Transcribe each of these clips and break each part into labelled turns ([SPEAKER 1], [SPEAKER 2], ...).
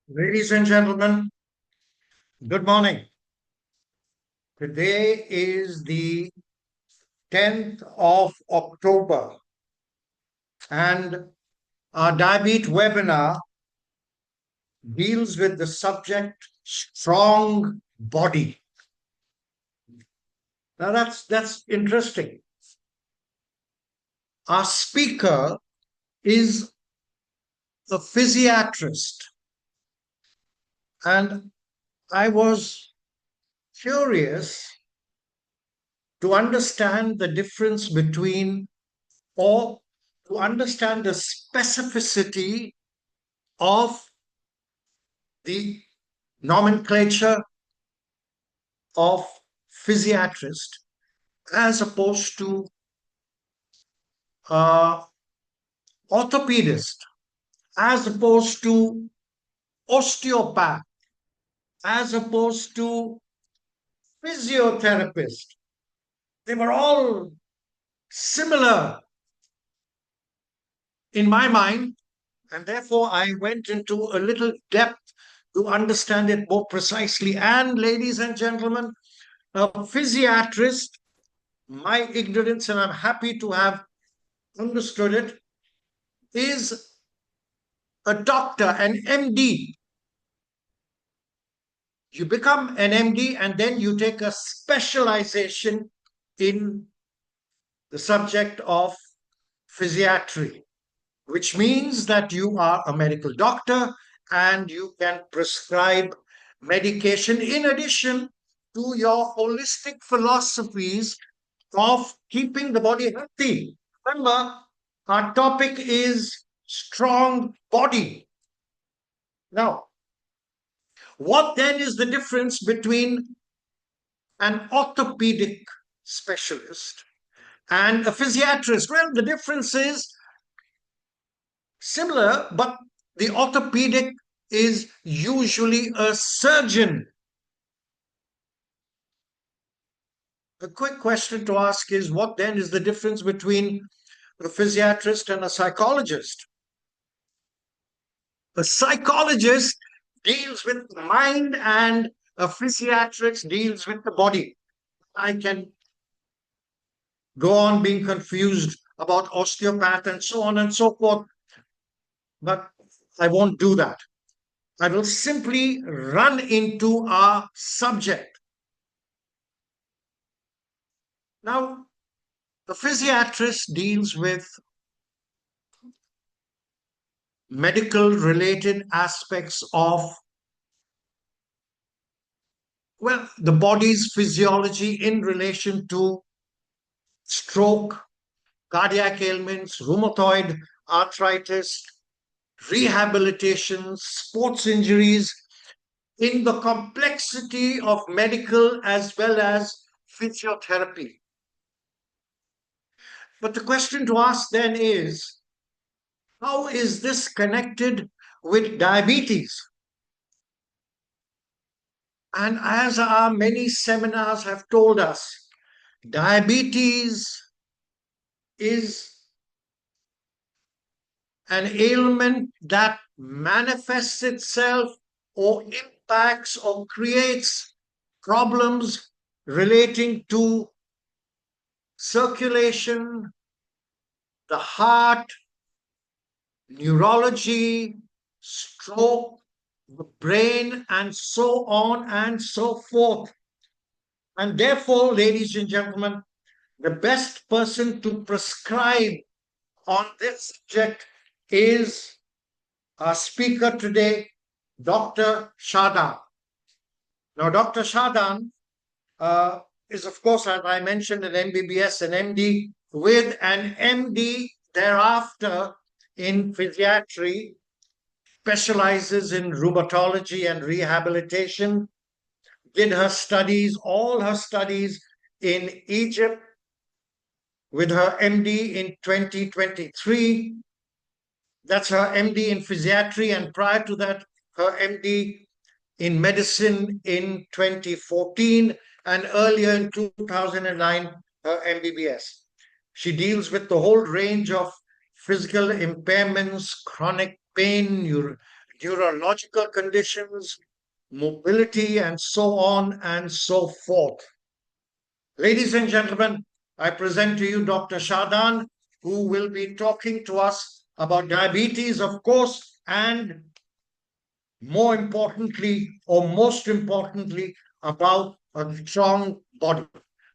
[SPEAKER 1] Ladies and gentlemen, good morning. Today is the 10th of October, and our DiaBeat webinar deals with the subject strong body. Now that's interesting. Our speaker is a physiatrist, and I was curious to understand the difference between or to understand the specificity of the nomenclature of physiatrist as opposed to uh, orthopedist, as opposed to osteopath, as opposed to physiotherapist. They were all similar in my mind, and therefore I went into a little depth to understand it more precisely. And, ladies and gentlemen, a physiatrist, my ignorance, and I'm happy to have understood it, is a doctor, an MD. You become an MD and then you take a specialization in the subject of physiatry, which means that you are a medical doctor and you can prescribe medication in addition to your holistic philosophies of keeping the body healthy. Remember, our topic is strong body. Now, what then is the difference between an orthopedic specialist and a physiatrist? Well, the difference is similar, but the orthopedic is usually a surgeon. A quick question to ask is what then is the difference between a physiatrist and a psychologist? A psychologist deals with the mind and a physiatrist deals with the body. I can go on being confused about osteopath and so on and so forth, but I won't do that. I will simply run into our subject. Now, the physiatrist deals with medical related aspects of, well, the body's physiology in relation to stroke, cardiac ailments, rheumatoid arthritis, rehabilitation, sports injuries, in the complexity of medical as well as physiotherapy. But the question to ask then is, how is this connected with diabetes? And as our many seminars have told us, diabetes is an ailment that manifests itself or impacts or creates problems relating to circulation, the heart, neurology, stroke, the brain, and so on and so forth. And therefore, ladies and gentlemen, the best person to prescribe on this subject is our speaker today, Dr. Shadan. Now, Dr. Shadan is, of course, as I mentioned, an MBBS, an MD, with an MD thereafter in physiatry, specializes in rheumatology and rehabilitation, did her studies, all her studies in Egypt with her MD in 2023. That's her MD in physiatry, and prior to that, her MD in medicine in 2014, and earlier in 2009, her MBBS. She deals with the whole range of physical impairments, chronic pain, neurological conditions, mobility, and so on and so forth. Ladies and gentlemen, I present to you Dr. Shadan, who will be talking to us about diabetes, of course, and more importantly, or most importantly, about a strong body.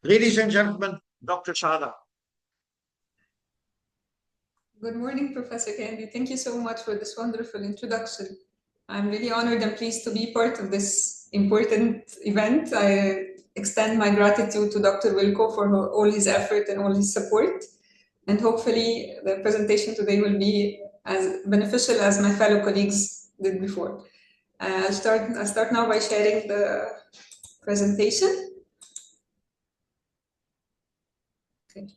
[SPEAKER 1] Ladies and gentlemen, Dr. Shadan.
[SPEAKER 2] Good morning, Professor Candy. Thank you so much for this wonderful introduction. I'm really honored and pleased to be part of this important event. I extend my gratitude to Dr. Wilco for all his effort and all his support. And hopefully the presentation today will be as beneficial as my fellow colleagues did before. I'll start now by sharing the presentation. Okay.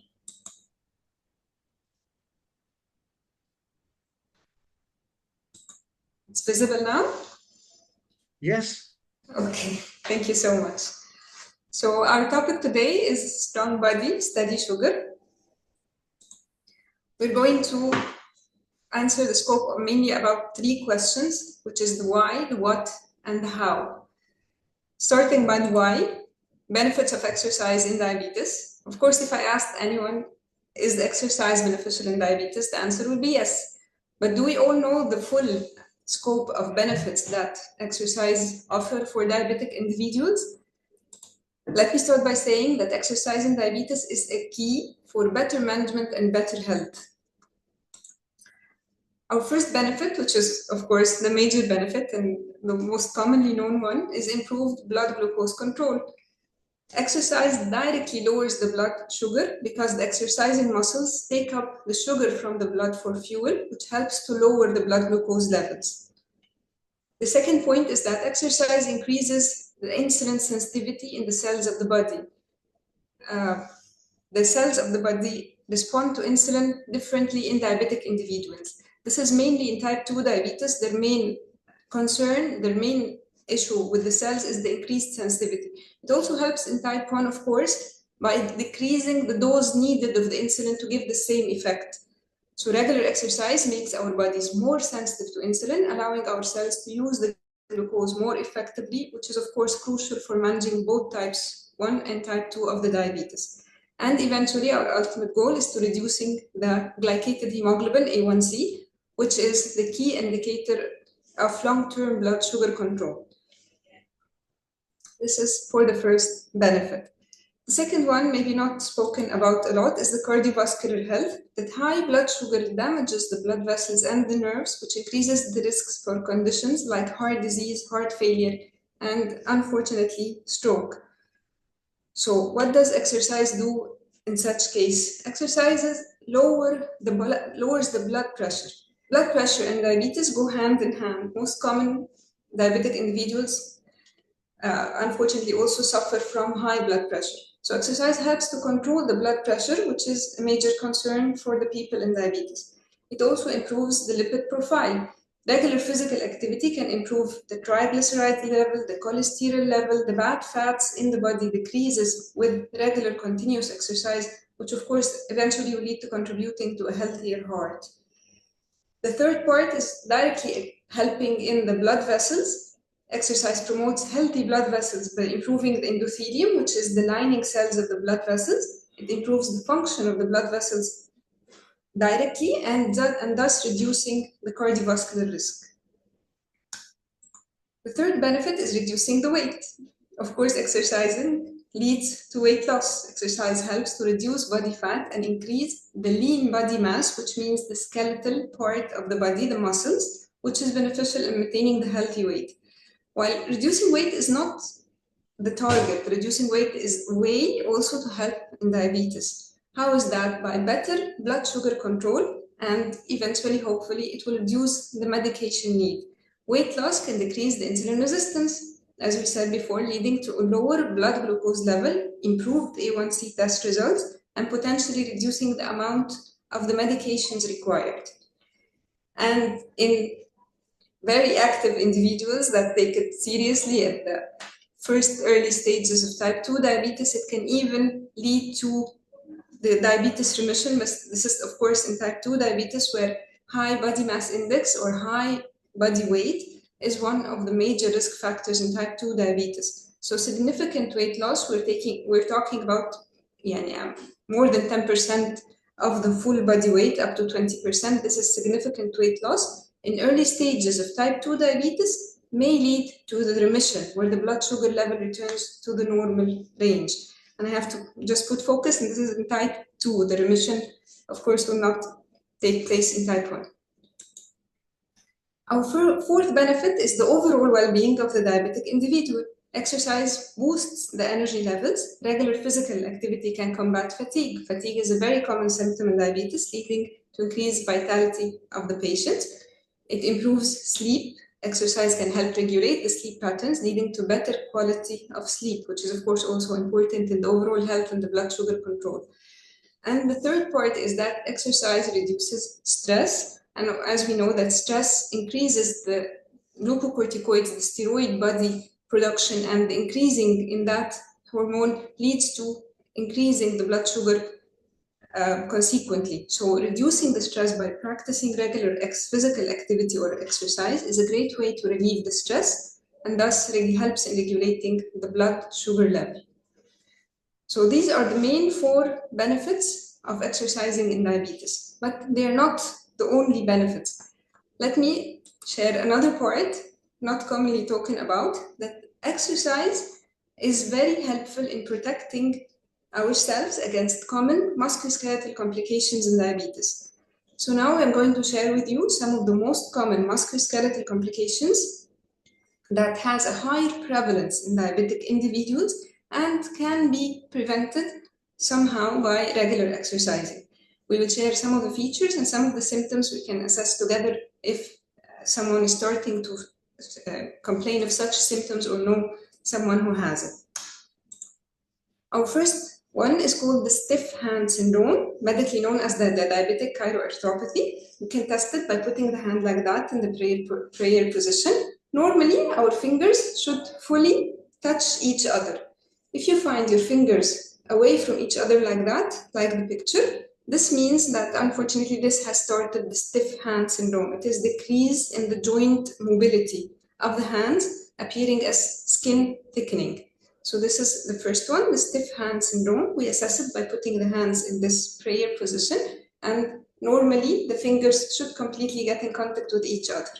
[SPEAKER 2] It's visible now?
[SPEAKER 1] Yes.
[SPEAKER 2] Okay, thank you so much. So our topic today is strong body, steady sugar. We're going to answer the scope of mainly about 3 questions, which is the why, the what, and the how. Starting by the why, benefits of exercise in diabetes. Of course, if I asked anyone, is the exercise beneficial in diabetes? The answer would be yes. But do we all know the full scope of benefits that exercise offer for diabetic individuals? Let me start by saying that exercise in diabetes is a key for better management and better health. Our first benefit, which is of course the major benefit and the most commonly known one, is improved blood glucose control. Exercise directly lowers the blood sugar because the exercising muscles take up the sugar from the blood for fuel, which helps to lower the blood glucose levels. The second point is that exercise increases the insulin sensitivity in the cells of the body. The cells of the body respond to insulin differently in diabetic individuals. This is mainly in type 2 diabetes. Their main concern, their main issue with the cells is the increased sensitivity. It also helps in type 1, of course, by decreasing the dose needed of the insulin to give the same effect. So regular exercise makes our bodies more sensitive to insulin, allowing our cells to use the glucose more effectively, which is of course crucial for managing both types 1 and type 2 of the diabetes. And eventually our ultimate goal is to reducing the glycated hemoglobin A1C, which is the key indicator of long-term blood sugar control. This is for the first benefit. The second one, maybe not spoken about a lot, is the cardiovascular health, that high blood sugar damages the blood vessels and the nerves, which increases the risks for conditions like heart disease, heart failure, and unfortunately, stroke. So what does exercise do in such case? Exercises lowers the blood pressure. Blood pressure and diabetes go hand in hand. Most common diabetic individuals unfortunately also suffer from high blood pressure. So exercise helps to control the blood pressure, which is a major concern for the people in diabetes. It also improves the lipid profile. Regular physical activity can improve the triglyceride level, the cholesterol level, the bad fats in the body decreases with regular continuous exercise, which of course eventually will lead to contributing to a healthier heart. The third part is directly helping in the blood vessels. Exercise promotes healthy blood vessels by improving the endothelium, which is the lining cells of the blood vessels. It improves the function of the blood vessels directly and thus reducing the cardiovascular risk. The third benefit is reducing the weight. Of course, exercising leads to weight loss. Exercise helps to reduce body fat and increase the lean body mass, which means the skeletal part of the body, the muscles, which is beneficial in maintaining the healthy weight. While reducing weight is not the target, reducing weight is a way also to help in diabetes. How is that? By better blood sugar control, and eventually, hopefully, it will reduce the medication need. Weight loss can decrease the insulin resistance, as we said before, leading to a lower blood glucose level, improved A1C test results, and potentially reducing the amount of the medications required. And in very active individuals that take it seriously at the first early stages of type 2 diabetes, it can even lead to the diabetes remission. This is, of course, in type 2 diabetes where high body mass index or high body weight is one of the major risk factors in type 2 diabetes. So significant weight loss, we're talking about more than 10% of the full body weight, up to 20%. This is significant weight loss in early stages of type 2 diabetes may lead to the remission, where the blood sugar level returns to the normal range. And I have to just put focus, and this is in type 2. The remission, of course, will not take place in type 1. Our fourth benefit is the overall well-being of the diabetic individual. Exercise boosts the energy levels. Regular physical activity can combat fatigue. Fatigue is a very common symptom in diabetes, leading to increased vitality of the patient. It improves sleep. Exercise can help regulate the sleep patterns, leading to better quality of sleep, which is, of course, also important in the overall health and the blood sugar control. And the third part is that exercise reduces stress. And as we know that stress increases the glucocorticoids, the steroid body production, and increasing in that hormone leads to increasing the blood sugar consequently. So reducing the stress by practicing regular physical activity or exercise is a great way to relieve the stress, and thus really helps in regulating the blood sugar level. So these are the main 4 benefits of exercising in diabetes, but they're not the only benefits. Let me share another part, not commonly talking about, that exercise is very helpful in protecting ourselves against common musculoskeletal complications in diabetes. So now I'm going to share with you some of the most common musculoskeletal complications that has a higher prevalence in diabetic individuals and can be prevented somehow by regular exercising. We will share some of the features and some of the symptoms we can assess together if someone is starting to complain of such symptoms or know someone who has it. Our first one is called the stiff hand syndrome, medically known as the diabetic chiroarthropathy. You can test it by putting the hand like that in the prayer position. Normally, our fingers should fully touch each other. If you find your fingers away from each other like that, like the picture, this means that unfortunately this has started the stiff hand syndrome. It is decrease in the joint mobility of the hands, appearing as skin thickening. So this is the first one, the stiff hand syndrome. We assess it by putting the hands in this prayer position, and normally the fingers should completely get in contact with each other.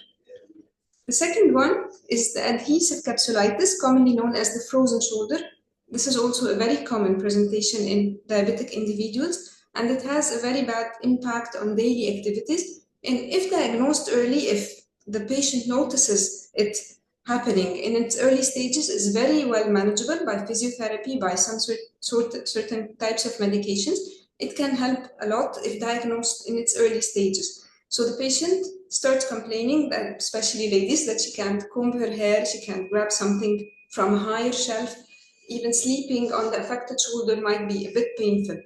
[SPEAKER 2] The second one is the adhesive capsulitis, commonly known as the frozen shoulder. This is also a very common presentation in diabetic individuals, and it has a very bad impact on daily activities. And if diagnosed early, if the patient notices it happening in its early stages, is very well manageable by physiotherapy, by some certain types of medications. It can help a lot if diagnosed in its early stages. So the patient starts complaining, that especially ladies, that she can't comb her hair, she can't grab something from a higher shelf. Even sleeping on the affected shoulder might be a bit painful.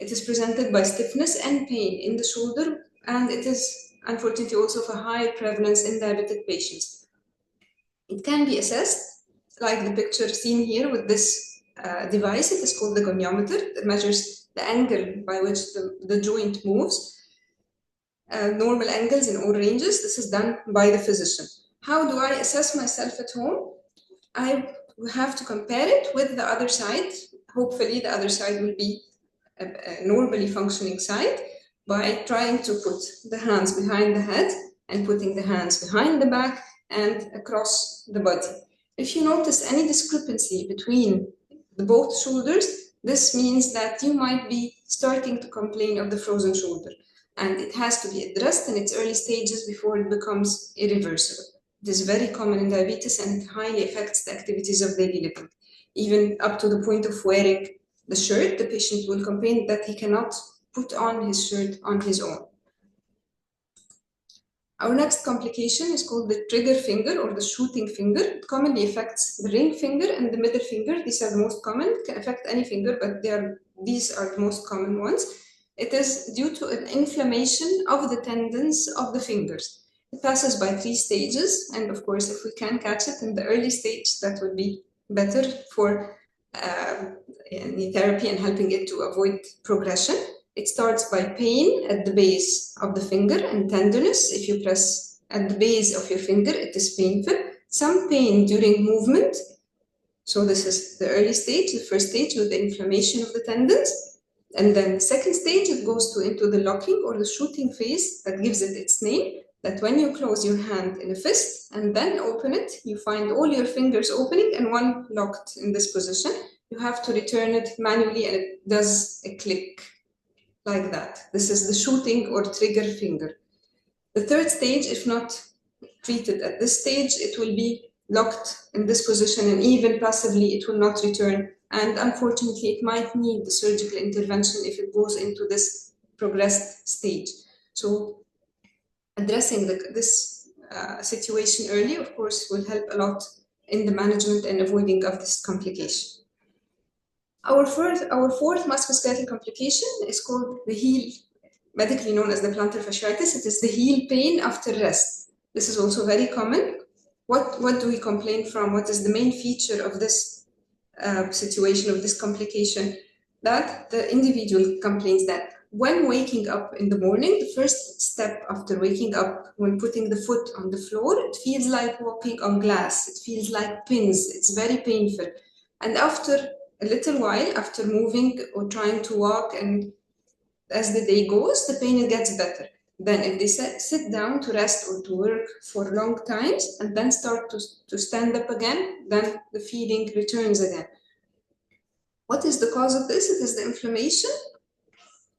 [SPEAKER 2] It is presented by stiffness and pain in the shoulder, and it is unfortunately also of a higher prevalence in diabetic patients. It can be assessed, like the picture seen here with this device. It is called the goniometer. It measures the angle by which the joint moves. Normal angles in all ranges. This is done by the physician. How do I assess myself at home? I have to compare it with the other side. Hopefully the other side will be a normally functioning side, by trying to put the hands behind the head and putting the hands behind the back and across the body. If you notice any discrepancy between the both shoulders, this means that you might be starting to complain of the frozen shoulder, and it has to be addressed in its early stages before it becomes irreversible. It is very common in diabetes, and it highly affects the activities of daily living. Even up to the point of wearing the shirt, the patient will complain that he cannot put on his shirt on his own. Our next complication is called the trigger finger or the shooting finger. It commonly affects the ring finger and the middle finger. These are the most common. It can affect any finger, but these are the most common ones. It is due to an inflammation of the tendons of the fingers. It passes by 3 stages, and of course, if we can catch it in the early stage, that would be better for therapy and helping it to avoid progression. It starts by pain at the base of the finger and tenderness if you press at the base of your finger, it is painful. Some pain during movement. So this is the early stage, the first stage with the inflammation of the tendons. And then the second stage, it goes into the locking or the shooting phase that gives it its name, that when you close your hand in a fist and then open it, you find all your fingers opening and one locked in this position. You have to return it manually and it does a click like that. This is the shooting or trigger finger. The third stage, if not treated at this stage, it will be locked in this position and even passively it will not return. And unfortunately, it might need the surgical intervention if it goes into this progressed stage. So addressing this situation early, of course, will help a lot in the management and avoiding of this complication. Our fourth musculoskeletal complication is called the heel, medically known as the plantar fasciitis. It is the heel pain after rest. This is also very common. What do we complain from? What is the main feature of this situation, of this complication? That the individual complains that when waking up in the morning, the first step after waking up, when putting the foot on the floor, it feels like walking on glass. It feels like pins. It's very painful. And after a little while, after moving or trying to walk, and as the day goes, the pain gets better. Then if they sit down to rest or to work for long times and then start to stand up again, then the feeling returns again. What is the cause of this? It is the inflammation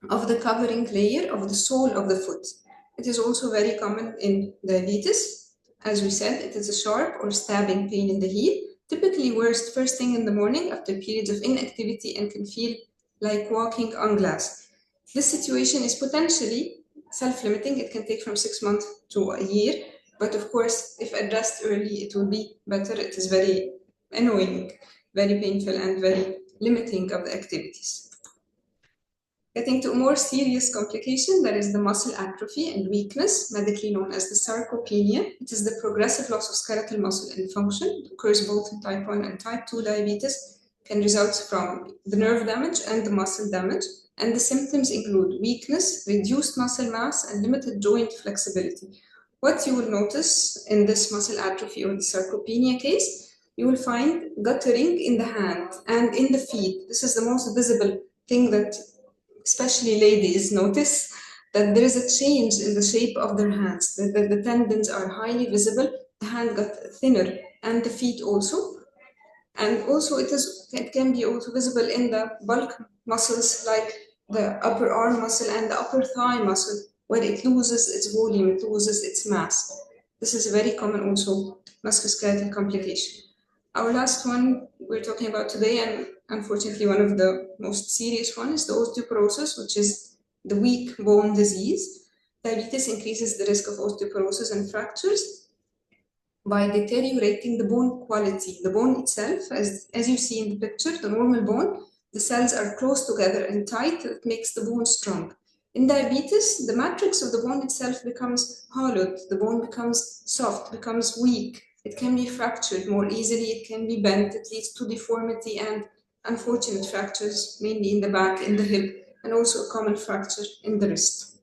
[SPEAKER 2] of the covering layer of the sole of the foot. It is also very common in diabetes. As we said, it is a sharp or stabbing pain in the heel, typically worst first thing in the morning after periods of inactivity and can feel like walking on glass. This situation is potentially self-limiting. It can take from 6 months to a year, but of course, if addressed early, it will be better. It is very annoying, very painful, and very limiting of the activities. Getting to a more serious complication, that is the muscle atrophy and weakness, medically known as the sarcopenia. It is the progressive loss of skeletal muscle and function. It occurs both in type 1 and type 2 diabetes, can result from the nerve damage and the muscle damage. And the symptoms include weakness, reduced muscle mass, and limited joint flexibility. What you will notice in this muscle atrophy or the sarcopenia case, you will find guttering in the hand and in the feet. This is the most visible thing that especially ladies notice, that there is a change in the shape of their hands, that the tendons are highly visible, the hand got thinner, and the feet also. And also it can be also visible in the bulk muscles like the upper arm muscle and the upper thigh muscle, where it loses its volume, it loses its mass. This is a very common also musculoskeletal complication. Our last one we're talking about today, and unfortunately one of the most serious ones, is the osteoporosis, which is the weak bone disease. Diabetes increases the risk of osteoporosis and fractures by deteriorating the bone quality. The bone itself, as you see in the picture, the normal bone, the cells are close together and tight. That makes the bone strong. In diabetes, the matrix of the bone itself becomes hollowed. The bone becomes soft, becomes weak. It can be fractured more easily. It can be bent. It leads to deformity and unfortunate fractures, mainly in the back, in the hip, and also a common fracture in the wrist.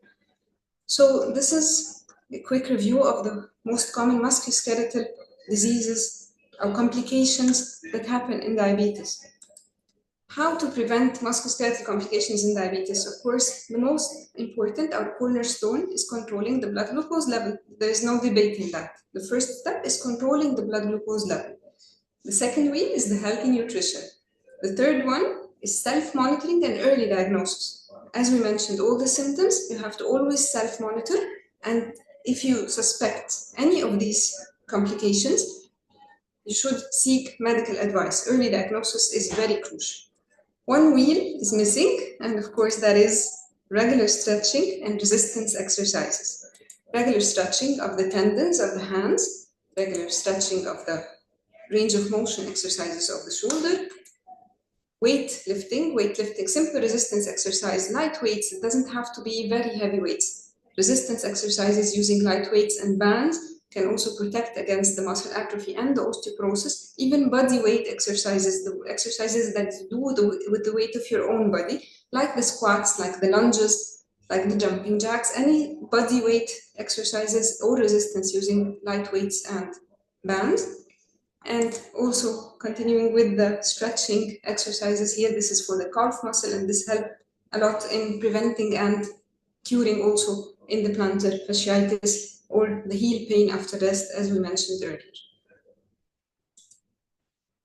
[SPEAKER 2] So this is a quick review of the most common musculoskeletal diseases or complications that happen in diabetes. How to prevent musculoskeletal complications in diabetes? Of course, the most important, our cornerstone, is controlling the blood glucose level. There is no debate in that. The first step is controlling the blood glucose level. The second way is the healthy nutrition. The third one is self-monitoring and early diagnosis. As we mentioned, all the symptoms, you have to always self-monitor. And if you suspect any of these complications, you should seek medical advice. Early diagnosis is very crucial. One wheel is missing, and of course that is regular stretching and resistance exercises. Regular stretching of the tendons of the hands, regular stretching of the range of motion exercises of the shoulder, weightlifting, simple resistance exercise, light weights. It doesn't have to be very heavy weights. Resistance exercises using light weights and bands can also protect against the muscle atrophy and the osteoporosis. Even body weight exercises, the exercises that you do with the weight of your own body, like the squats, like the lunges, like the jumping jacks, any body weight exercises or resistance using light weights and bands. And also continuing with the stretching exercises here, this is for the calf muscle, and this helps a lot in preventing and curing also in the plantar fasciitis or the heel pain after rest, as we mentioned earlier.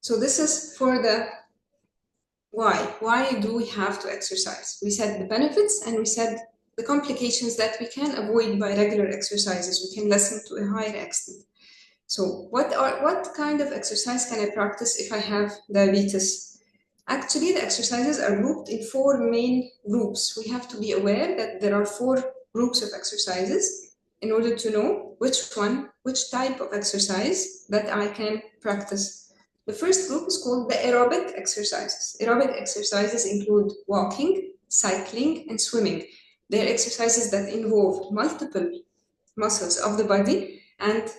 [SPEAKER 2] So this is for the why. Why do we have to exercise? We said the benefits, and we said the complications that we can avoid by regular exercises. We can lessen to a higher extent. So what kind of exercise can I practice if I have diabetes? Actually, the exercises are grouped in 4 main groups. We have to be aware that there are 4 groups of exercises in order to know which type of exercise that I can practice. The first group is called the aerobic exercises. Aerobic exercises include walking, cycling, and swimming. They are exercises that involve multiple muscles of the body, and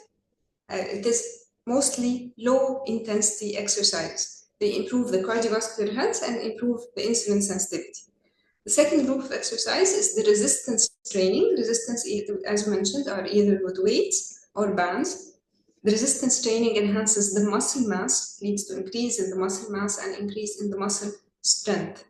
[SPEAKER 2] it is mostly low intensity exercise. They improve the cardiovascular health and improve the insulin sensitivity. The second group of exercise is the resistance training. Resistance, as mentioned, are either with weights or bands. The resistance training enhances the muscle mass, leads to increase in the muscle mass and increase in the muscle strength.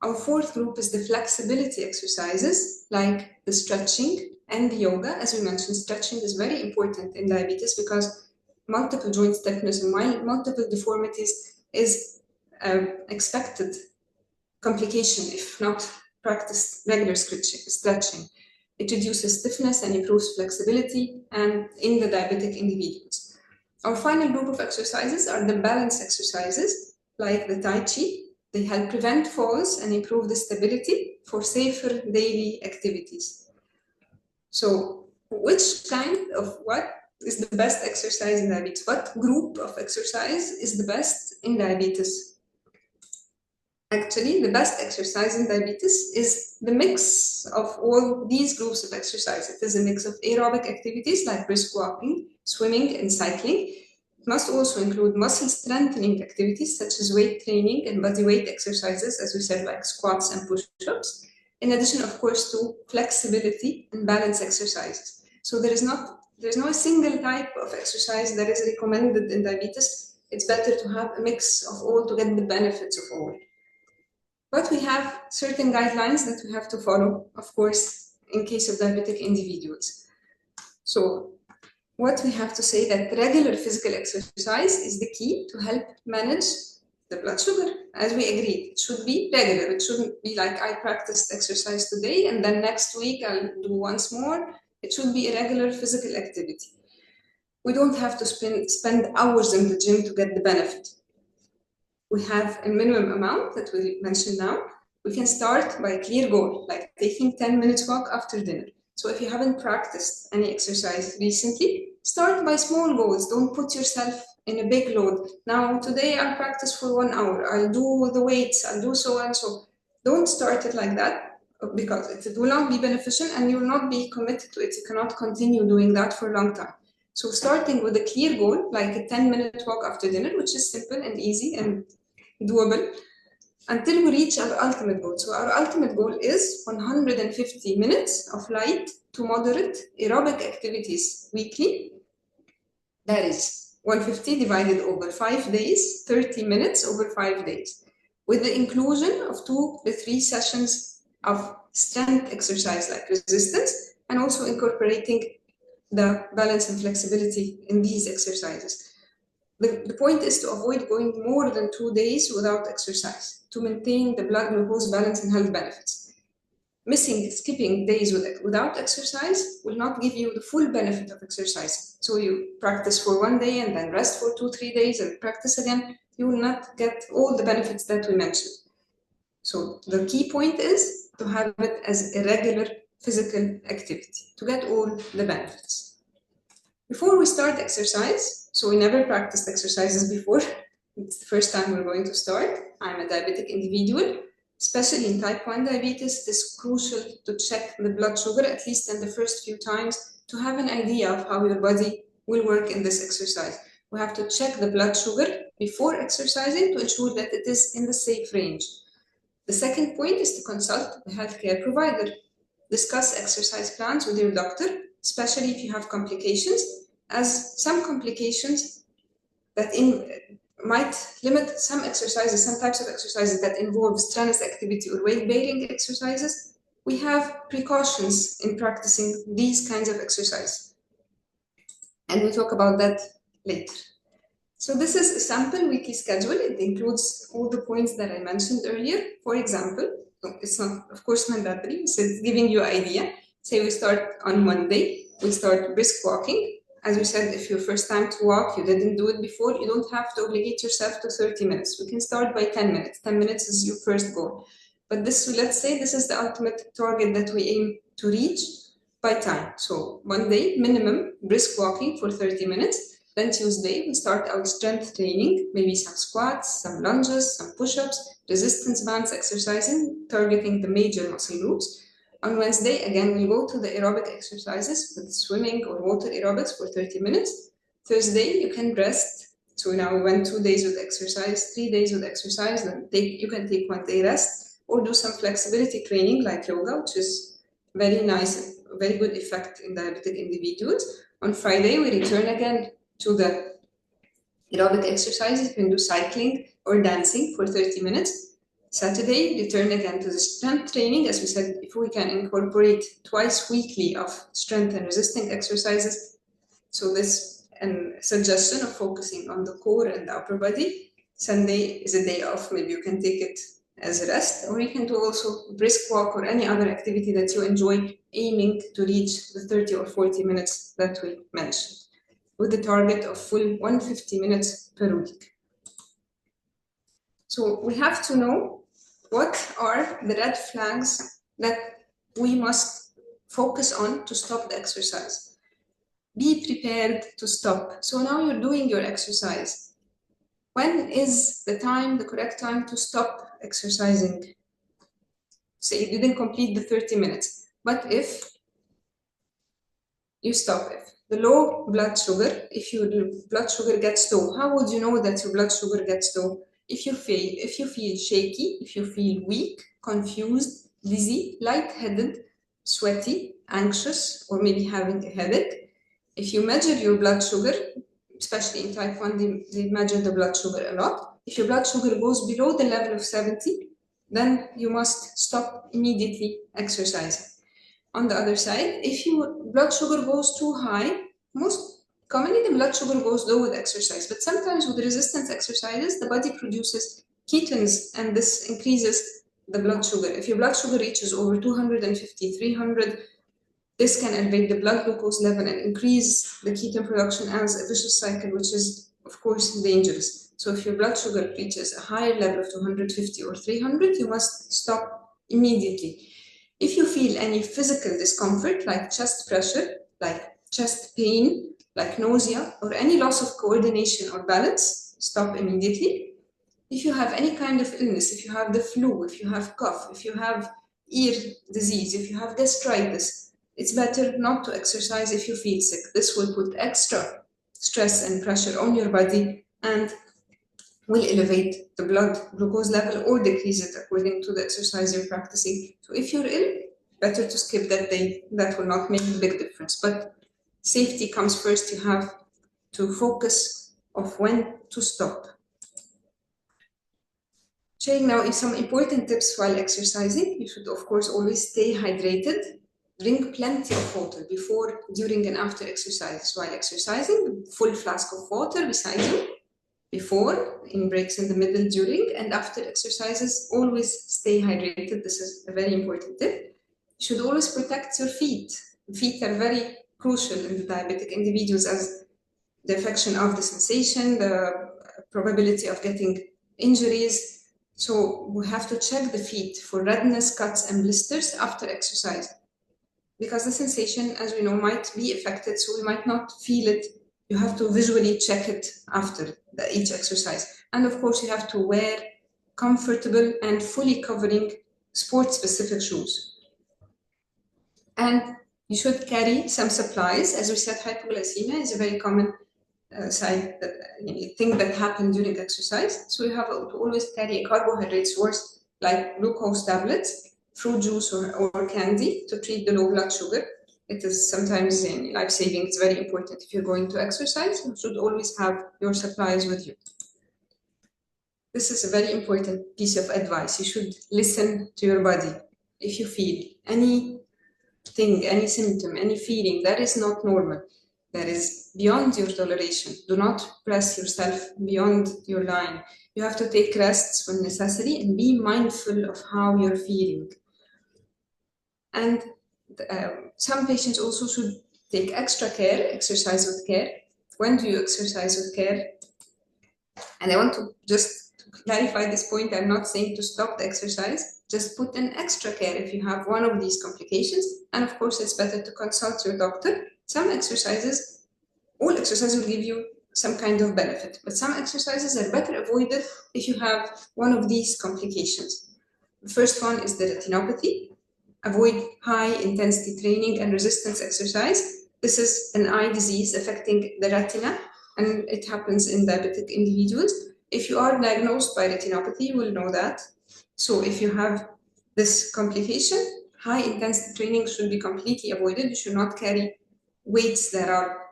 [SPEAKER 2] Our fourth group is the flexibility exercises, like the stretching and the yoga. As we mentioned, stretching is very important in diabetes because multiple joint stiffness and multiple deformities is expected complication if not practiced regular stretching. It reduces stiffness and improves flexibility and in the diabetic individuals. Our final group of exercises are the balance exercises, like the Tai Chi. They help prevent falls and improve the stability for safer daily activities. So, what is the best exercise in diabetes? What group of exercise is the best in diabetes? Actually, the best exercise in diabetes is the mix of all these groups of exercise. It is a mix of aerobic activities like brisk walking, swimming, and cycling. It must also include muscle strengthening activities such as weight training and body weight exercises, as we said, like squats and push-ups. In addition, of course, to flexibility and balance exercises. So there's no single type of exercise that is recommended in diabetes. It's better to have a mix of all to get the benefits of all. But we have certain guidelines that we have to follow, of course, in case of diabetic individuals. So what we have to say that regular physical exercise is the key to help manage the blood sugar. As we agreed, it should be regular. It shouldn't be like I practiced exercise today and then next week I'll do once more. It should be a regular physical activity. We don't have to spend hours in the gym to get the benefit. We have a minimum amount that we mentioned now. We can start by a clear goal, like taking 10 minutes walk after dinner. So if you haven't practiced any exercise recently, start by small goals. Don't put yourself in a big load. Now, today I'll practice for 1 hour. I'll do the weights. I'll do so and so. Don't start it like that because it will not be beneficial and you will not be committed to it. You cannot continue doing that for a long time. So starting with a clear goal, like a 10-minute walk after dinner, which is simple and easy and doable, until we reach our ultimate goal. So our ultimate goal is 150 minutes of light to moderate aerobic activities weekly. That is 150 divided over 5 days, 30 minutes over 5 days, with the inclusion of 2 to 3 sessions of strength exercise like resistance, and also incorporating the balance and flexibility in these exercises. The point is to avoid going more than 2 days without exercise to maintain the blood glucose balance and health benefits. Skipping days without exercise will not give you the full benefit of exercise. So you practice for 1 day and then rest for 2-3 days and practice again. You will not get all the benefits that we mentioned. So the key point is to have it as a regular physical activity to get all the benefits. Before we start exercise, so we never practiced exercises before. It's the first time we're going to start. I'm a diabetic individual. Especially in type 1 diabetes, it is crucial to check the blood sugar at least in the first few times to have an idea of how your body will work in this exercise. We have to check the blood sugar before exercising to ensure that it is in the safe range. The second point is to consult the healthcare provider. discuss exercise plans with your doctor, especially if you have complications, as some complications that might limit some exercises, some types of exercises that involve strenuous activity or weight-bearing exercises. We have precautions in practicing these kinds of exercise. And we'll talk about that later. So this is a sample weekly schedule. It includes all the points that I mentioned earlier. For example, it's not, of course, mandatory. It's giving you an idea. Say we start on Monday. We start brisk walking. As we said, if your first time to walk, you didn't do it before, you don't have to obligate yourself to 30 minutes. We can start by 10 minutes. 10 minutes is your first goal. But this, let's say this is the ultimate target that we aim to reach by time. So Monday, minimum brisk walking for 30 minutes. Then Tuesday, we start our strength training, maybe some squats, some lunges, some push-ups, resistance bands exercising, targeting the major muscle groups. On Wednesday, again, we go to the aerobic exercises with swimming or water aerobics for 30 minutes. Thursday, you can rest. So now we went 2 days with exercise, 3 days with exercise, then you can take 1 day rest or do some flexibility training like yoga, which is very nice, very good effect in diabetic individuals. On Friday, we return again to the aerobic exercises. You can do cycling or dancing for 30 minutes. Saturday, return again to the strength training. As we said, if we can incorporate twice weekly of strength and resisting exercises. So this a suggestion of focusing on the core and the upper body. Sunday is a day off. Maybe you can take it as a rest, or you can do also brisk walk or any other activity that you enjoy, aiming to reach the 30 or 40 minutes that we mentioned, with the target of full 150 minutes per week. So we have to know what are the red flags that we must focus on to stop the exercise. Be prepared to stop. So now you're doing your exercise. When is the time, the correct time to stop exercising? Say you didn't complete the 30 minutes, but if you stop, if the low blood sugar, if your blood sugar gets low, how would you know that your blood sugar gets low? If you feel shaky, if you feel weak, confused, dizzy, lightheaded, sweaty, anxious, or maybe having a headache. If you measure your blood sugar, especially in type 1, they measure the blood sugar a lot. If your blood sugar goes below the level of 70, then you must stop immediately exercising. On the other side, if your blood sugar goes too high, most commonly the blood sugar goes low with exercise, but sometimes with resistance exercises, the body produces ketones and this increases the blood sugar. If your blood sugar reaches over 250, 300, this can elevate the blood glucose level and increase the ketone production as a vicious cycle, which is, of course, dangerous. So if your blood sugar reaches a higher level of 250 or 300, you must stop immediately. If you feel any physical discomfort, like chest pressure, like chest pain, like nausea, or any loss of coordination or balance, stop immediately. If you have any kind of illness, if you have the flu, if you have cough, if you have ear disease, if you have gastritis, it's better not to exercise if you feel sick. This will put extra stress and pressure on your body and will elevate the blood glucose level or decrease it according to the exercise you're practicing. So if you're ill, better to skip that day. That will not make a big difference. But safety comes first. You have to focus of when to stop. Sharing now some important tips while exercising. You should, of course, always stay hydrated. Drink plenty of water before, during, and after exercise. While exercising, full flask of water beside you. Before, in breaks in the middle, during, and after exercises, always stay hydrated. This is a very important tip. You should always protect your feet. Feet are very crucial in the diabetic individuals, as the affection of the sensation, the probability of getting injuries. So we have to check the feet for redness, cuts, and blisters after exercise, because the sensation, as we know, might be affected, so we might not feel it. You have to visually check it after each exercise. And of course, you have to wear comfortable and fully covering sport-specific shoes. And you should carry some supplies. As we said, hypoglycemia is a very common thing that happens during exercise. So you have to always carry a carbohydrate source like glucose tablets, fruit juice or candy to treat the low blood sugar. It is sometimes life-saving. It's very important. If you're going to exercise, you should always have your supplies with you. This is a very important piece of advice. You should listen to your body. If you feel anything, any symptom, any feeling that is not normal, that is beyond your toleration, do not press yourself beyond your line. You have to take rests when necessary and be mindful of how you're feeling. And some patients also should take extra care, exercise with care. When do you exercise with care? And I want to just clarify this point. I'm not saying to stop the exercise, just put in extra care if you have one of these complications. And of course, it's better to consult your doctor. Some exercises, all exercises will give you some kind of benefit, but some exercises are better avoided if you have one of these complications. The first one is the retinopathy. Avoid high intensity training and resistance exercise. This is an eye disease affecting the retina, and it happens in diabetic individuals. If you are diagnosed by retinopathy, you will know that. So if you have this complication, high intensity training should be completely avoided. You should not carry weights that are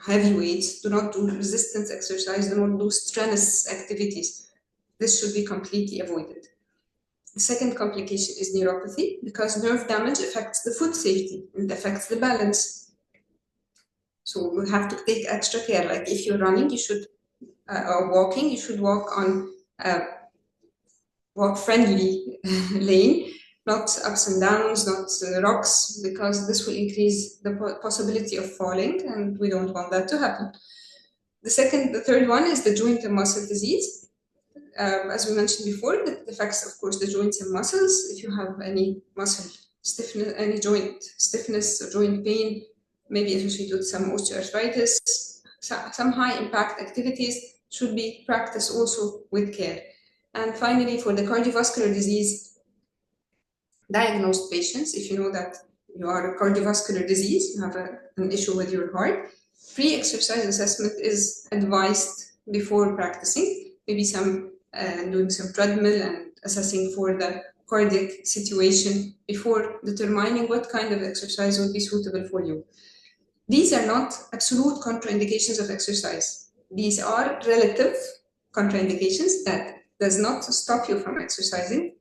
[SPEAKER 2] heavy weights. Do not do resistance exercise. Do not do strenuous activities. This should be completely avoided. The second complication is neuropathy, because nerve damage affects the foot safety and affects the balance. So we have to take extra care. Like if you're running, you should, or walking, you should walk on a walk-friendly lane, not ups and downs, not rocks, because this will increase the possibility of falling, and we don't want that to happen. The third one is the joint and muscle disease. As we mentioned before, it affects, of course, the joints and muscles. If you have any muscle stiffness, any joint stiffness or joint pain, maybe associated with some osteoarthritis, some high impact activities should be practiced also with care. And finally, for the cardiovascular disease, diagnosed patients, if you know that you are a cardiovascular disease, you have an issue with your heart, pre-exercise assessment is advised before practicing, maybe doing some treadmill and assessing for the cardiac situation before determining what kind of exercise would be suitable for you. These are not absolute contraindications of exercise. These are relative contraindications that does not stop you from exercising,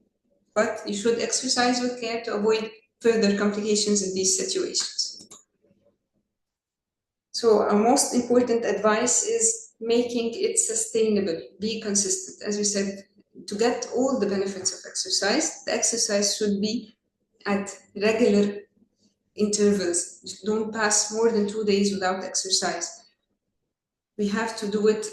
[SPEAKER 2] but you should exercise with care to avoid further complications in these situations. So our most important advice is making it sustainable, be consistent. As we said, to get all the benefits of exercise, the exercise should be at regular intervals. Don't pass more than 2 days without exercise. We have to do it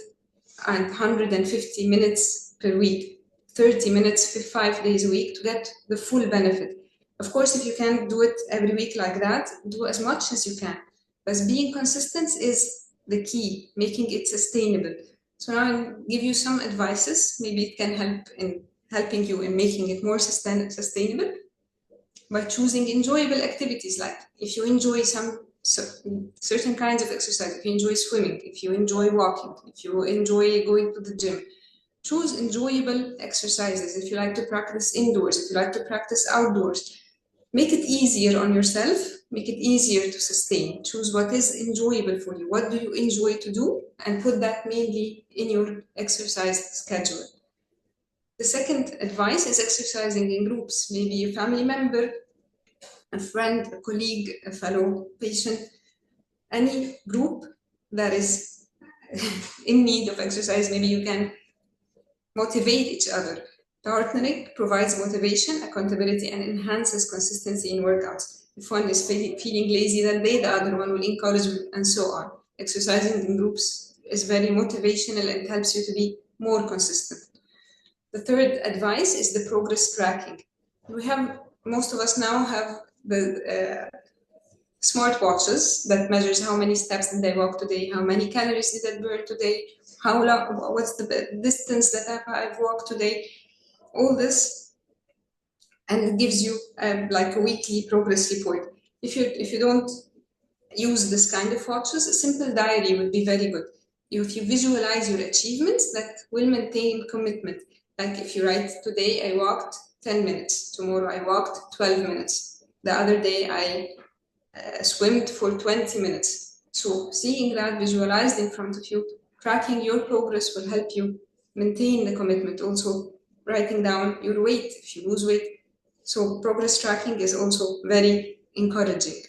[SPEAKER 2] at 150 minutes per week, 30 minutes 5 days a week to get the full benefit. Of course, if you can't do it every week like that, do as much as you can. But being consistent is the key, making it sustainable. So now I'll give you some advices. Maybe it can help in helping you in making it more sustainable by choosing enjoyable activities. Like if you enjoy some certain kinds of exercise, if you enjoy swimming, if you enjoy walking, if you enjoy going to the gym, choose enjoyable exercises. If you like to practice indoors, if you like to practice outdoors, make it easier on yourself, make it easier to sustain. Choose what is enjoyable for you. What do you enjoy to do? And put that mainly in your exercise schedule. The second advice is exercising in groups. Maybe a family member, a friend, a colleague, a fellow patient, any group that is in need of exercise. Maybe you can motivate each other. Partnering provides motivation, accountability, and enhances consistency in workouts. If one is feeling lazy that day, the other one will encourage you, and so on. Exercising in groups is very motivational and helps you to be more consistent. The third advice is the progress tracking. Most of us now have the smartwatches that measures how many steps did I walk today, how many calories did I burn today, how long, what's the distance that I've walked today. All this, and it gives you like a weekly progress report. If you don't use this kind of watches, a simple diary would be very good. If you visualize your achievements, that will maintain commitment. Like if you write, today I walked 10 minutes. Tomorrow I walked 12 minutes. The other day I swimmed for 20 minutes. So seeing that visualized in front of you, tracking your progress will help you maintain the commitment. Also writing down your weight if you lose weight. So progress tracking is also very encouraging.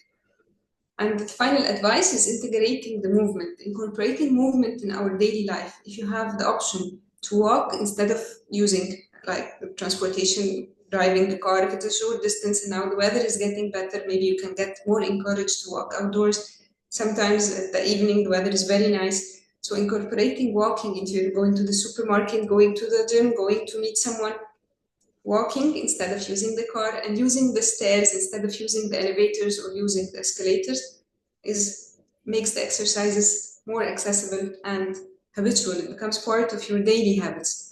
[SPEAKER 2] And the final advice is integrating the movement, incorporating movement in our daily life. If you have the option to walk instead of using like transportation, driving the car, if it's a short distance and now the weather is getting better, maybe you can get more encouraged to walk outdoors. Sometimes at the evening, the weather is very nice. So incorporating walking into going to the supermarket, going to the gym, going to meet someone, walking instead of using the car, and using the stairs instead of using the elevators or using the escalators makes the exercises more accessible and habitual. It becomes part of your daily habits.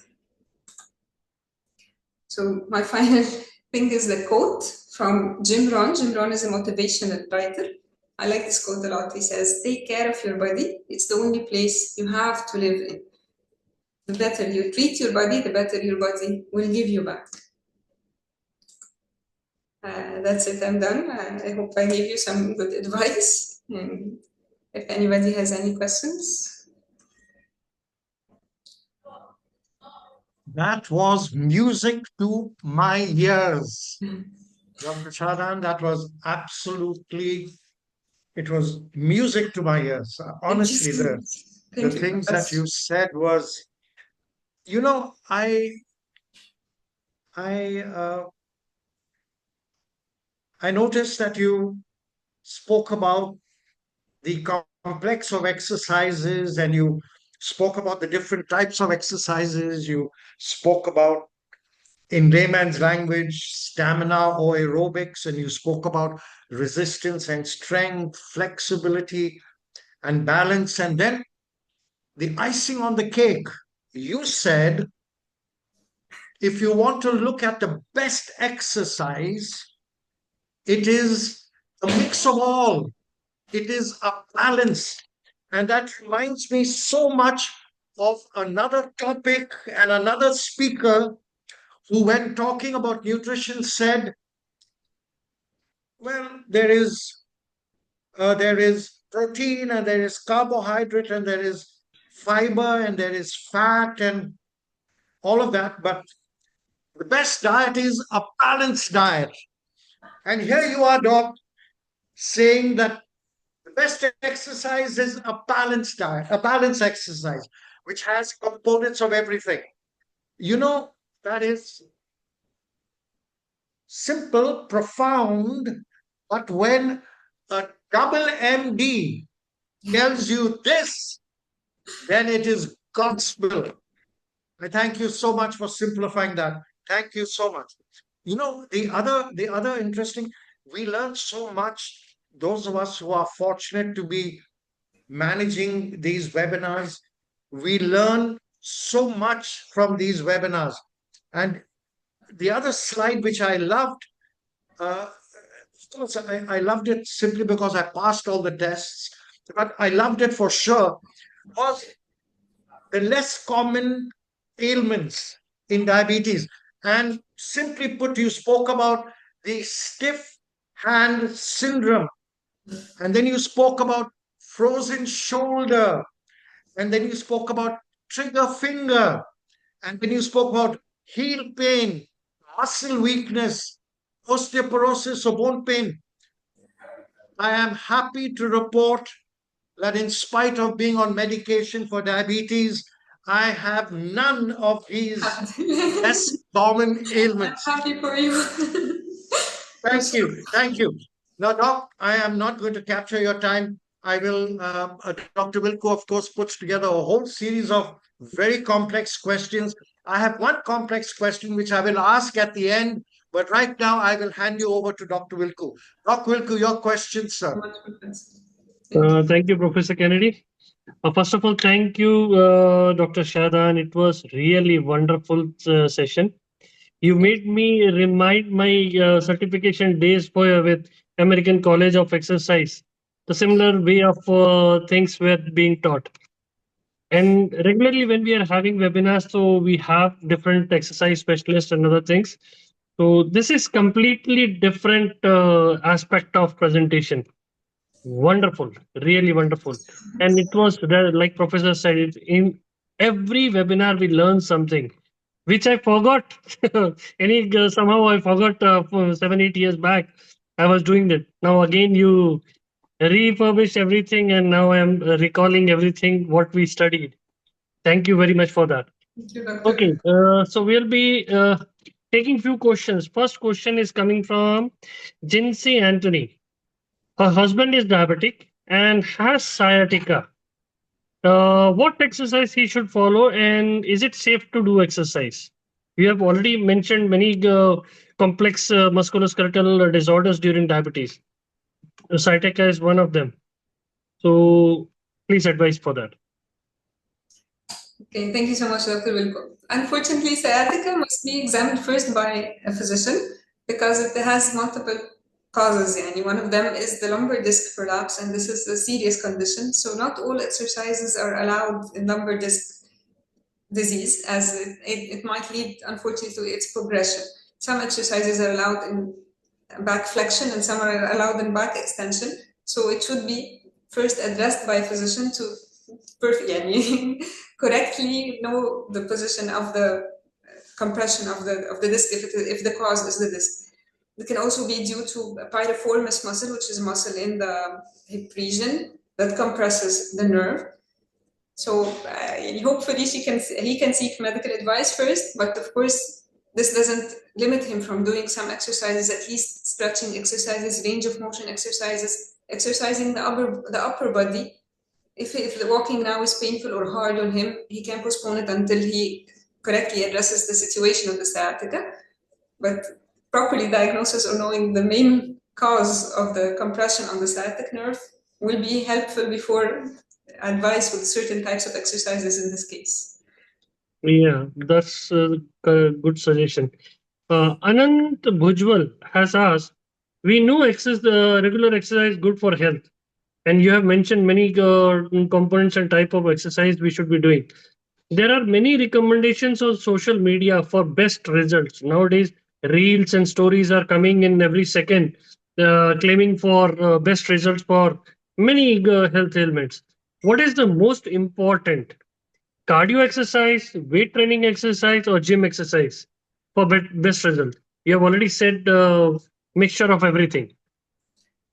[SPEAKER 2] So my final thing is the quote from Jim Rohn. Jim Rohn is a motivational writer. I like this quote a lot. He says, "Take care of your body. It's the only place you have to live in. The better you treat your body, the better your body will give you back." That's it, I'm done. I hope I gave you some good advice. And if anybody has any questions.
[SPEAKER 1] That was music to my ears. Dr. Shadan, that was absolutely, it was music to my ears. Honestly, the
[SPEAKER 2] Thank you,
[SPEAKER 1] things that
[SPEAKER 2] Professor.
[SPEAKER 1] you said was, you know, I, I noticed that you spoke about the complex of exercises and you spoke about the different types of exercises. You spoke about, in layman's language, stamina or aerobics, and you spoke about resistance and strength, flexibility and balance. And then the icing on the cake, you said, if you want to look at the best exercise, it is a mix of all. It is a balance. And that reminds me so much of another topic and another speaker who, when talking about nutrition, said, well, there is protein and there is carbohydrate and there is fiber and there is fat and all of that. But the best diet is a balanced diet. And here you are, Doc, saying that the best exercise is a balanced diet, a balanced exercise, which has components of everything. You know, that is simple, profound, but when a double MD tells you this, then it is gospel. I thank you so much for simplifying that. Thank you so much. You know, the other interesting, we learn so much, those of us who are fortunate to be managing these webinars, we learn so much from these webinars. And the other slide which I loved, of course, I loved it simply because I passed all the tests, but I loved it for sure, was the less common ailments in diabetes. And simply put, you spoke about the stiff hand syndrome, and then you spoke about frozen shoulder, and then you spoke about trigger finger, and then you spoke about heel pain, muscle weakness, osteoporosis or bone pain. I am happy to report that in spite of being on medication for diabetes, I have none of these less common ailments.
[SPEAKER 2] Happy for you.
[SPEAKER 1] Thank you. Thank you. Now, Doc, I am not going to capture your time. I will, Dr. Wilco, of course, puts together a whole series of very complex questions. I have one complex question which I will ask at the end, but right now I will hand you over to Dr. Wilco. Dr. Wilco, your question, sir.
[SPEAKER 3] Thank you, Professor Kennedy. First of all, thank you, Dr. Shadan. It was really wonderful session. You made me remind my certification days with American College of Exercise. The similar way of things were being taught. And regularly when we are having webinars, so we have different exercise specialists and other things. So this is completely different aspect of presentation. Wonderful, really wonderful. And it was like Professor said, in every webinar we learn something, which I forgot. Somehow I forgot for 7 8 years back. I was doing that. Now again you refurbish everything, and now I am recalling everything what we studied. Thank you very much for that.
[SPEAKER 2] Thank you, Doctor.
[SPEAKER 3] Okay, so we'll be taking few questions. First question is coming from Jinsey Anthony. Her husband is diabetic and has sciatica. What exercise he should follow, and is it safe to do exercise? You have already mentioned many complex musculoskeletal disorders during diabetes. Sciatica is one of them. So please advise for that.
[SPEAKER 2] Okay, thank you so much, Dr. Wilco. Unfortunately, sciatica must be examined first by a physician because it has multiple causes. Yani one of them is the lumbar disc prolapse, and this is a serious condition. So not all exercises are allowed in lumbar disc disease, as it might lead, unfortunately, to its progression. Some exercises are allowed in back flexion and some are allowed in back extension. So it should be first addressed by a physician to correctly know the position of the compression of the disc if the cause is the disc. It can also be due to a piriformis muscle, which is a muscle in the hip region that compresses the nerve. So hopefully he can seek medical advice first, but of course this doesn't limit him from doing some exercises, at least stretching exercises, range of motion exercises, exercising the upper body. If the walking now is painful or hard on him, he can postpone it until he correctly addresses the situation of the sciatica. But properly diagnosis or knowing the main cause of the compression on the sciatic nerve will be helpful before advice with certain types of exercises in this case.
[SPEAKER 3] Yeah, that's a good suggestion. Anant Bhujwal has asked, we know regular exercise good for health, and you have mentioned many components and type of exercise we should be doing. There are many recommendations on social media for best results. Nowadays, reels and stories are coming in every second, claiming for best results for many health ailments. What is the most important? Cardio exercise, weight training exercise, or gym exercise for best result? You have already said mixture of everything.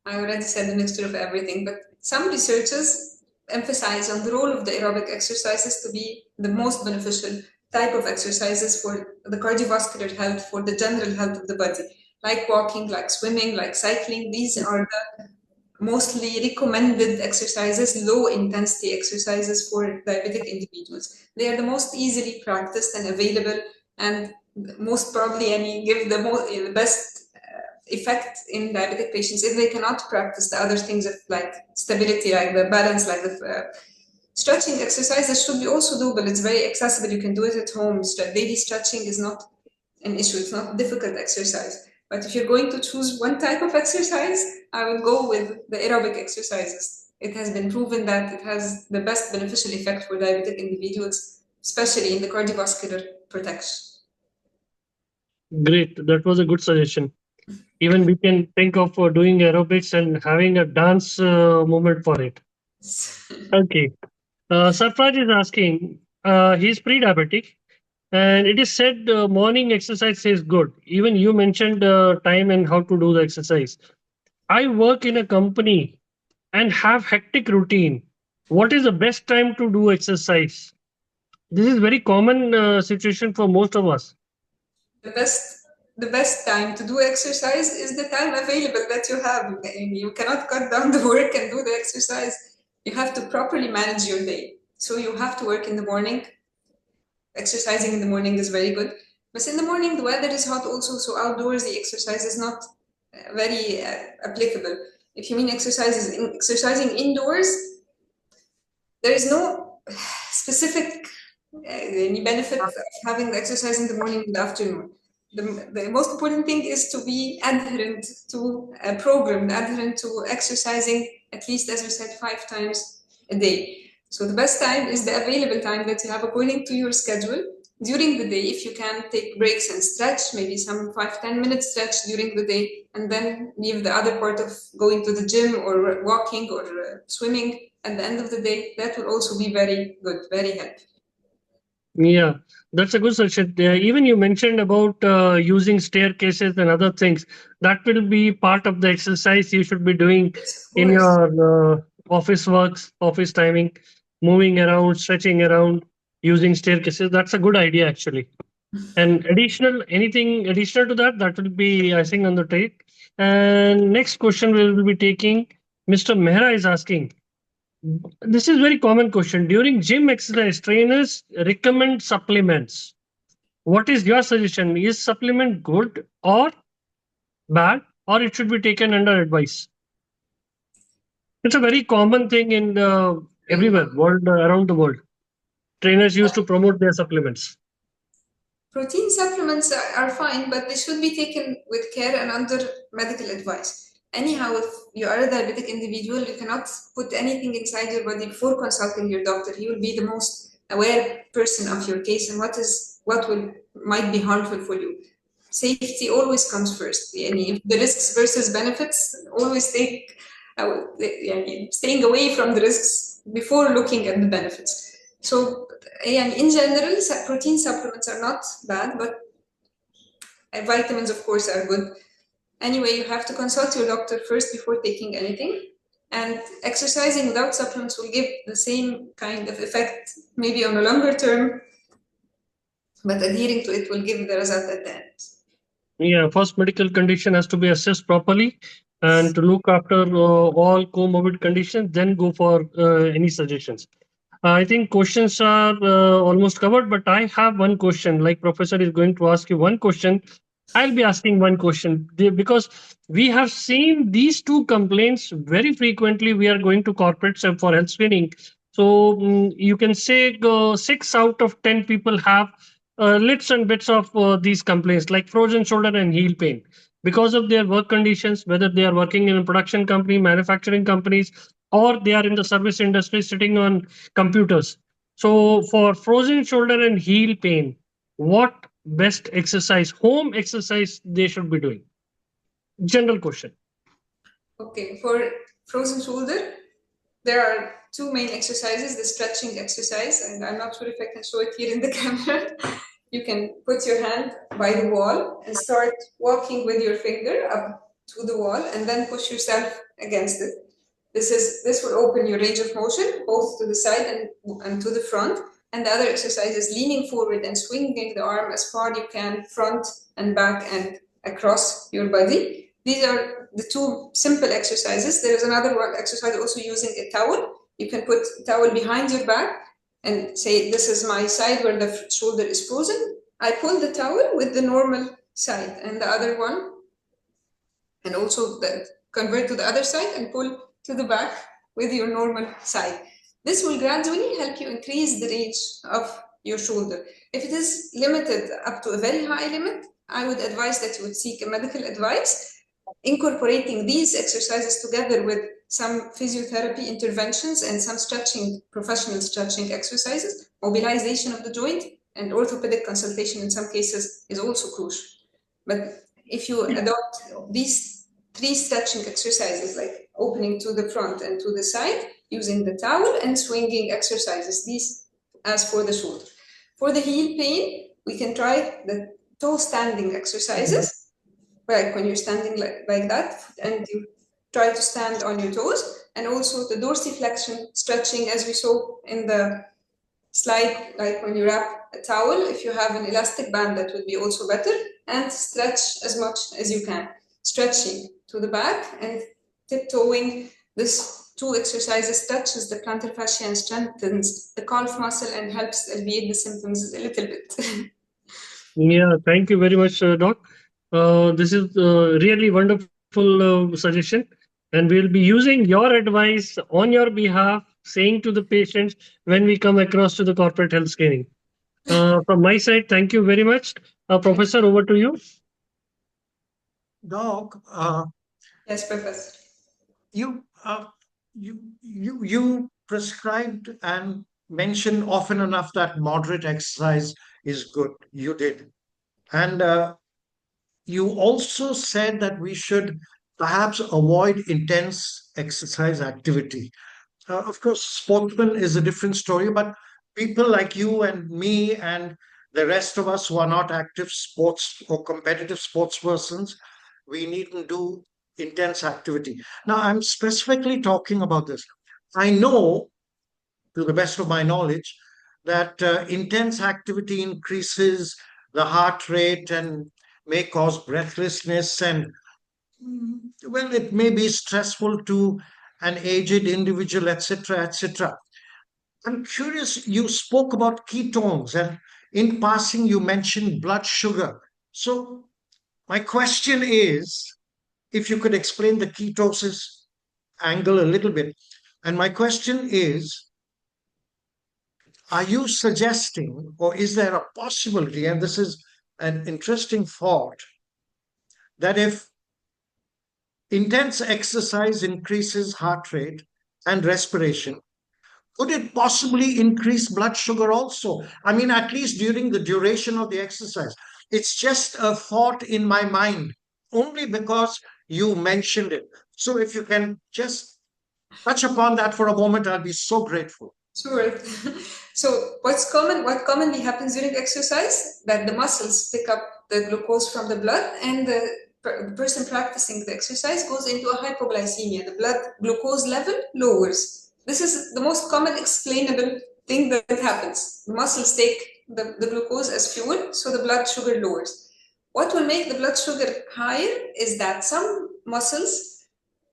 [SPEAKER 2] I already said a mixture of everything, but some researchers emphasize on the role of the aerobic exercises to be the most beneficial type of exercises for the cardiovascular health, for the general health of the body, like walking, like swimming, like cycling. These are the mostly recommended exercises, low intensity exercises for diabetic individuals. They are the most easily practiced and available, and most probably give the best effect in diabetic patients if they cannot practice the other things of like stability, like the balance, like the stretching exercises should be also doable. It's very accessible. You can do it at home. Daily stretching is not an issue. It's not difficult exercise. But if you're going to choose one type of exercise, I would go with the aerobic exercises. It has been proven that it has the best beneficial effect for diabetic individuals, especially in the cardiovascular protection.
[SPEAKER 3] Great, that was a good suggestion. Even we can think of doing aerobics and having a dance moment for it. Okay. Sarfraj is asking, he's pre-diabetic, and it is said morning exercise is good. Even you mentioned time and how to do the exercise. I work in a company and have hectic routine. What is the best time to do exercise? This is very common situation for most of us.
[SPEAKER 2] The best time to do exercise is the time available that you have. You cannot cut down the work and do the exercise. You have to properly manage your day. So you have to work in the morning. Exercising in the morning is very good. But in the morning, the weather is hot also, so outdoorsy exercise is not very applicable. If you mean exercising indoors, there is no specific any benefit of having the exercise in the morning and the afternoon. The most important thing is to be adherent to a program, adherent to exercising at least, as we said, 5 times a day. So the best time is the available time that you have according to your schedule. during the day, if you can take breaks and stretch, maybe some 5-10 minute stretch during the day, and then leave the other part of going to the gym or walking or swimming at the end of the day, that will also be very good, very helpful.
[SPEAKER 3] Yeah, that's a good suggestion. Even you mentioned about using staircases and other things. That will be part of the exercise you should be doing
[SPEAKER 2] Yes, of
[SPEAKER 3] in
[SPEAKER 2] course.
[SPEAKER 3] your office works, office timing, moving around, stretching around, using staircases. That's a good idea, actually. And anything additional to that, that will be, I think, on the take. And next question we will be taking. Mr. Mehra is asking, this is very common question. During gym exercise, trainers recommend supplements. What is your suggestion? Is supplement good or bad, or it should be taken under advice? It's a very common thing in
[SPEAKER 2] Very
[SPEAKER 3] everywhere, world around the world. Trainers used to promote their supplements.
[SPEAKER 2] Protein supplements are fine, but they should be taken with care and under medical advice. Anyhow, if you are a diabetic individual, you cannot put anything inside your body before consulting your doctor. He will be the most aware person of your case and what will might be harmful for you. Safety always comes first. If the risks versus benefits, always staying away from the risks before looking at the benefits. So in general, protein supplements are not bad, but vitamins, of course, are good. Anyway, you have to consult your doctor first before taking anything. And exercising without supplements will give the same kind of effect, maybe on a longer term, but adhering to it will give the result at the end.
[SPEAKER 3] Yeah, first medical condition has to be assessed properly, and to look after all comorbid conditions, then go for any suggestions. I think questions are almost covered, but I have one question. Like professor is going to ask you one question, I'll be asking one question because we have seen these two complaints very frequently. We are going to corporates for health screening. So you can say 6 out of 10 people have little and bits of these complaints like frozen shoulder and heel pain because of their work conditions, whether they are working in a production company, manufacturing companies, or they are in the service industry sitting on computers. So for frozen shoulder and heel pain, what best exercise, home exercise they should be doing? General question.
[SPEAKER 2] Okay, for frozen shoulder, there are two main exercises, the stretching exercise, and I'm not sure if I can show it here in the camera. You can put your hand by the wall and start walking with your finger up to the wall and then push yourself against it. This will open your range of motion both to the side and to the front. And the other exercise is leaning forward and swinging the arm as far you can, front and back and across your body. These are the two simple exercises. There is another one exercise also using a towel. You can put a towel behind your back and say, this is my side where the shoulder is frozen. I pull the towel with the normal side and the other one, and also convert to the other side and pull to the back with your normal side. This will gradually help you increase the range of your shoulder. If it is limited up to a very high limit, I would advise that you would seek a medical advice. Incorporating these exercises together with some physiotherapy interventions and some professional stretching exercises, mobilization of the joint, and orthopedic consultation in some cases is also crucial. But if you adopt these 3 stretching exercises, like opening to the front and to the side, using the towel, and swinging exercises, these as for the shoulder. For the heel pain, we can try the toe standing exercises, like when you're standing like that, and you try to stand on your toes, and also the dorsiflexion stretching, as we saw in the slide, like when you wrap a towel, if you have an elastic band, that would be also better, and stretch as much as you can. Stretching to the back and tiptoeing. This 2 exercises stretches the plantar fascia and strengthens the calf muscle and helps alleviate the symptoms a little bit.
[SPEAKER 3] Yeah, thank you very much, Doc. This is really wonderful suggestion, and we'll be using your advice on your behalf, saying to the patients when we come across to the corporate health screening. From my side, thank you very much. Professor, over to you.
[SPEAKER 1] Doc,
[SPEAKER 2] Yes, Professor.
[SPEAKER 1] you you prescribed and mentioned often enough that moderate exercise is good. You did. And you also said that we should perhaps avoid intense exercise activity. Of course, sportsman is a different story, but people like you and me and the rest of us who are not active sports or competitive sports persons, we needn't do intense activity. Now, I'm specifically talking about this. I know, to the best of my knowledge, that intense activity increases the heart rate and may cause breathlessness and well, it may be stressful to an aged individual, etc., etc. I'm curious, you spoke about ketones, and in passing, you mentioned blood sugar. So, my question is if you could explain the ketosis angle a little bit. And my question is, are you suggesting, or is there a possibility, and this is an interesting thought, that if intense exercise increases heart rate and respiration, could it possibly increase blood sugar also? I mean, at least during the duration of the exercise. It's just a thought in my mind, only because you mentioned it. So if you can just touch upon that for a moment, I'll be so grateful.
[SPEAKER 2] Sure. So what commonly happens during exercise, that the muscles pick up the glucose from the blood, and the person practicing the exercise goes into a hypoglycemia. The blood glucose level lowers. This is the most common explainable thing that happens. The muscles take the glucose as fuel, so the blood sugar lowers. What will make the blood sugar higher is that some muscles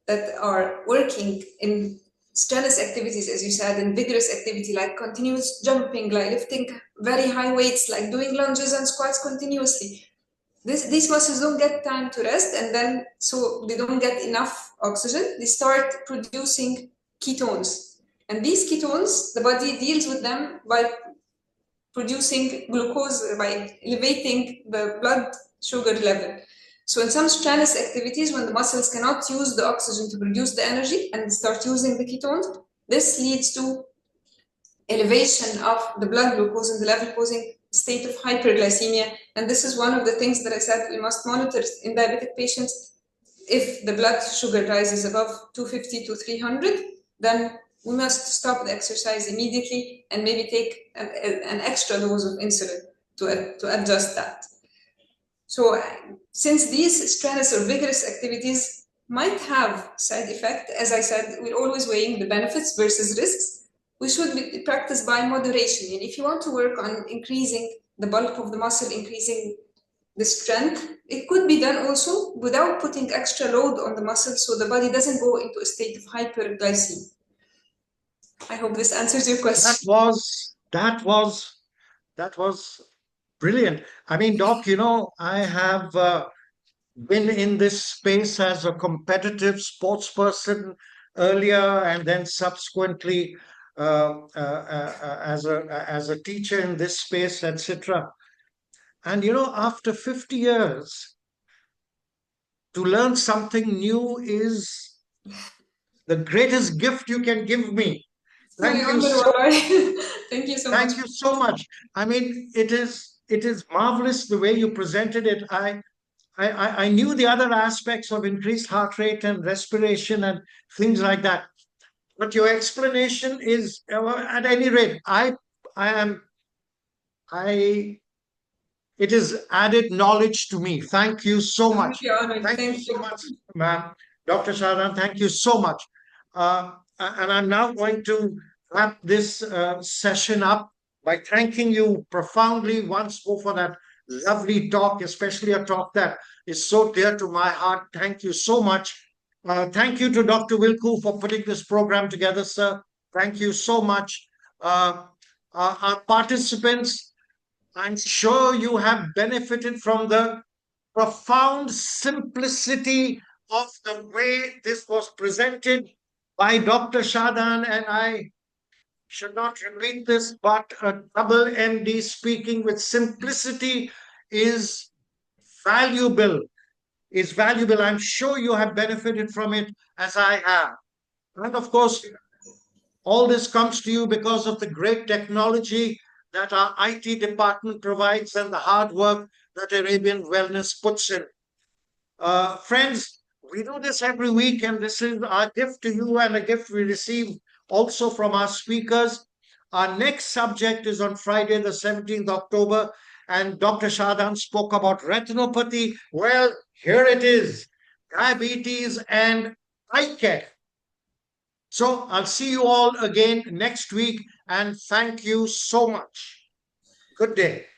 [SPEAKER 2] that are working in strenuous activities, as you said, and vigorous activity like continuous jumping, like lifting very high weights, like doing lunges and squats continuously. These muscles don't get time to rest, and then so they don't get enough oxygen. They start producing ketones, and these ketones, the body deals with them by producing glucose, by elevating the blood sugar level. So in some strenuous activities, when the muscles cannot use the oxygen to produce the energy and start using the ketones, this leads to elevation of the blood glucose in the level, causing a state of hyperglycemia. And this is one of the things that I said we must monitor in diabetic patients. If the blood sugar rises above 250 to 300, then we must stop the exercise immediately and maybe take an extra dose of insulin to adjust that. So since these strenuous or vigorous activities might have side effect, as I said, we're always weighing the benefits versus risks. We should be practiced by moderation. And if you want to work on increasing the bulk of the muscle, increasing the strength, it could be done also without putting extra load on the muscle, so the body doesn't go into a state of hyperglycemia. I hope this answers your question.
[SPEAKER 1] That was brilliant. I mean, Doc, I have been in this space as a competitive sports person earlier, and then subsequently as a teacher in this space, etc. And after 50 years, to learn something new is the greatest gift you can give me. Thank you so
[SPEAKER 2] Thank you so much.
[SPEAKER 1] Thank you so much. I mean, it is marvelous the way you presented it. I knew the other aspects of increased heart rate and respiration and things like that, but your explanation is, at any rate, it is added knowledge to me. Thank you so much. Thank you so much, ma'am. Dr. Shahran, thank you so much. And I'm now going to wrap this session up by thanking you profoundly once more for that lovely talk, especially a talk that is so dear to my heart. Thank you so much. Thank you to Dr. Wilku for putting this program together, sir. Thank you so much. Our participants, I'm sure you have benefited from the profound simplicity of the way this was presented by Dr. Shadan, and I should not repeat this, but a double MD speaking with simplicity is valuable. I'm sure you have benefited from it as I have. And of course, all this comes to you because of the great technology that our IT department provides and the hard work that Arabian Wellness puts in. Friends, we do this every week, and this is our gift to you and a gift we receive also from our speakers. Our next subject is on Friday, the 17th October, and Dr. Shahdan spoke about retinopathy. Well, here it is, diabetes and eye care. So I'll see you all again next week, and thank you so much. Good day.